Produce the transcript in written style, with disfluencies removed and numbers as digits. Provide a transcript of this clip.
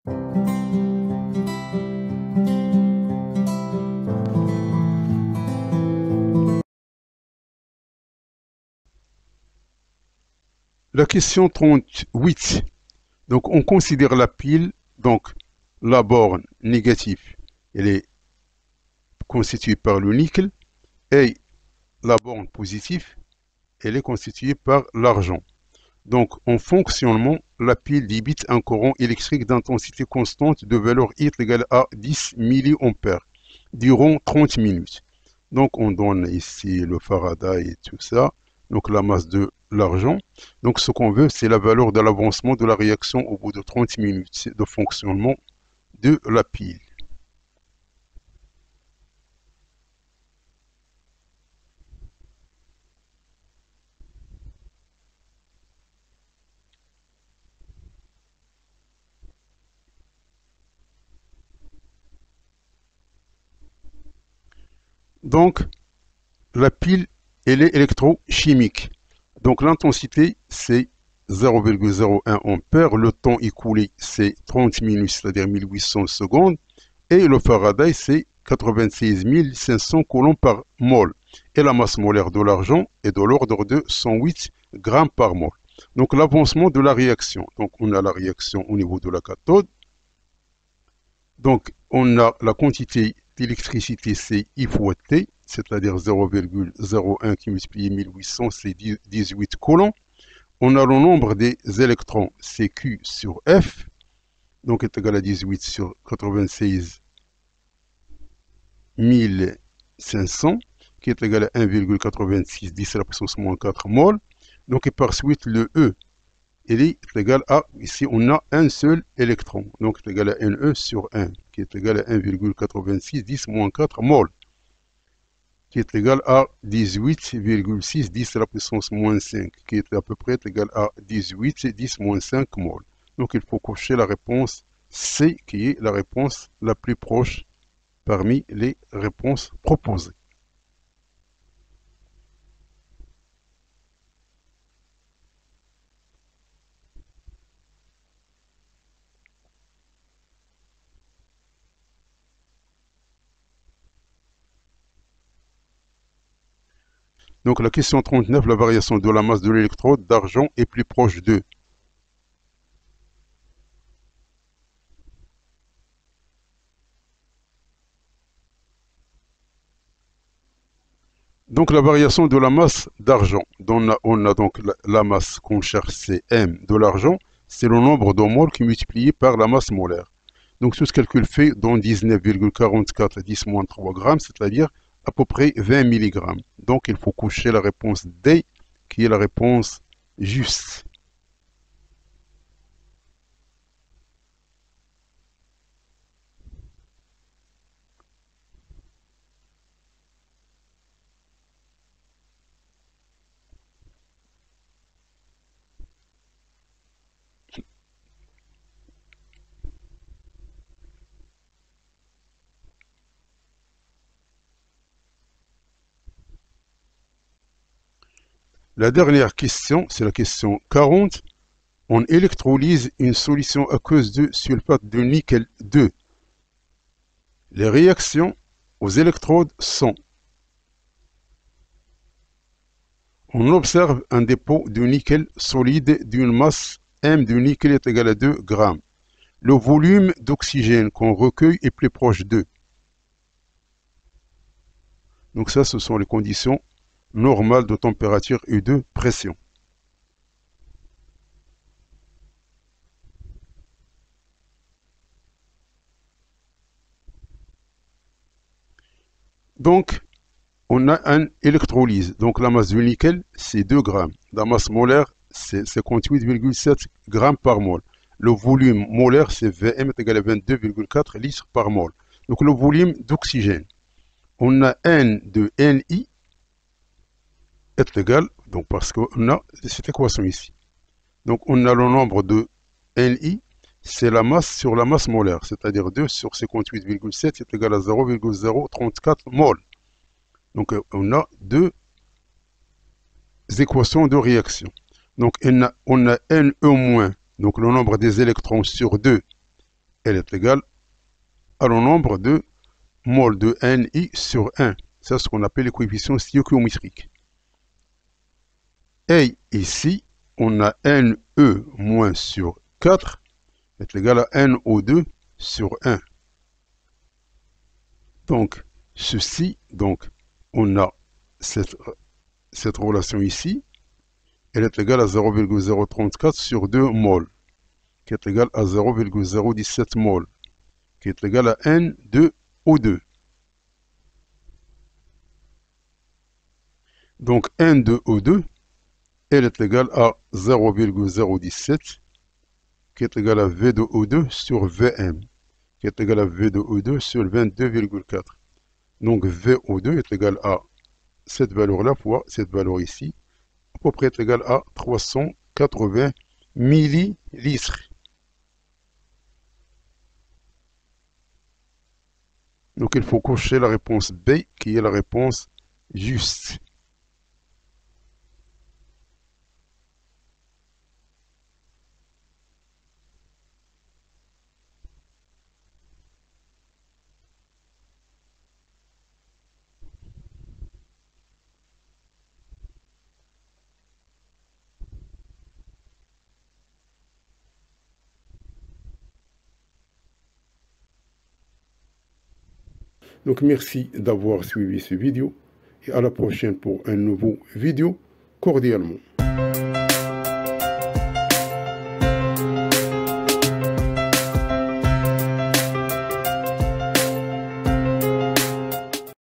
La question 38. Donc, on considère la pile, donc la borne négative, elle est constituée par le nickel, et la borne positive, elle est constituée par l'argent. Donc, en fonctionnement, la pile débite un courant électrique d'intensité constante de valeur I égale à 10 mA durant 30 minutes. Donc, on donne ici le Faraday et tout ça, donc la masse de l'argent. Donc, ce qu'on veut, c'est la valeur de l'avancement de la réaction au bout de 30 minutes de fonctionnement de la pile. Donc, la pile, elle est électrochimique. Donc, l'intensité, c'est 0,01 ampère. Le temps écoulé, c'est 30 minutes, c'est-à-dire 1800 secondes. Et le Faraday, c'est 96 500 coulombs par mol. Et la masse molaire de l'argent est de l'ordre de 108 grammes par mol. Donc, l'avancement de la réaction. Donc, on a la réaction au niveau de la cathode. Donc, on a la quantité d'électricité, c'est I fois T, c'est-à-dire 0,01 qui multiplie 1800, c'est 18 coulombs. On a le nombre des électrons, c'est Q sur F, donc est égal à 18 sur 96 500, qui est égal à 1,86 10 à la puissance moins 4 mol. Donc, et par suite, le E, il est égal à, ici, on a un seul électron. Donc, c'est égal à Ne sur 1, qui est égal à 1,86 10 moins 4 mol, qui est égal à 18,6 10 à la puissance moins 5, qui est à peu près égal à 18 10 moins 5 mol. Donc, il faut cocher la réponse C, qui est la réponse la plus proche parmi les réponses proposées. Donc, la question 39, la variation de la masse de l'électrode d'argent est plus proche de. Donc, la variation de la masse d'argent. On a donc la masse qu'on cherche, c'est M de l'argent. C'est le nombre de moles qui est multiplié par la masse molaire. Donc, tout ce calcul fait dans 19,44 10-3 grammes, c'est-à-dire à peu près 20 mg. Donc, il faut coucher la réponse D, qui est la réponse juste. La dernière question, c'est la question 40. On électrolyse une solution aqueuse de sulfate de nickel 2. Les réactions aux électrodes sont: on observe un dépôt de nickel solide d'une masse M de nickel est égal à 2 grammes. Le volume d'oxygène qu'on recueille est plus proche de. Donc ça, ce sont les conditions normales de température et de pression. Donc, on a une électrolyse. Donc, la masse du nickel, c'est 2 grammes. La masse molaire, c'est 58,7 grammes par mol. Le volume molaire, c'est Vm est égal à 22,4 litres par mol. Donc, le volume d'oxygène. On a N de Ni est égal, donc parce qu'on a cette équation ici. Donc, on a le nombre de Ni, c'est la masse sur la masse molaire, c'est-à-dire 2 sur 58,7 est égal à 0,034 mol. Donc, on a deux équations de réaction. Donc, on a Ne-, donc le nombre des électrons sur 2, elle est égale à le nombre de moles de Ni sur 1. C'est ce qu'on appelle les coefficients stoichiométriques. Et ici, on a Ne moins sur 4 est égal à NO2 sur 1. Donc, ceci, donc, on a cette relation ici, elle est égale à 0,034 sur 2 moles, qui est égal à 0,017 moles, qui est égal à N2O2. Donc, N2O2, elle est égale à 0,017, qui est égal à V2O2 sur Vm, qui est égal à V2O2 sur 22,4. Donc, VO2 est égal à cette valeur-là fois cette valeur ici, à peu près est égal à 380 millilitres. Donc il faut cocher la réponse B qui est la réponse juste. Donc merci d'avoir suivi ce vidéo et à la prochaine pour un nouveau vidéo cordialement.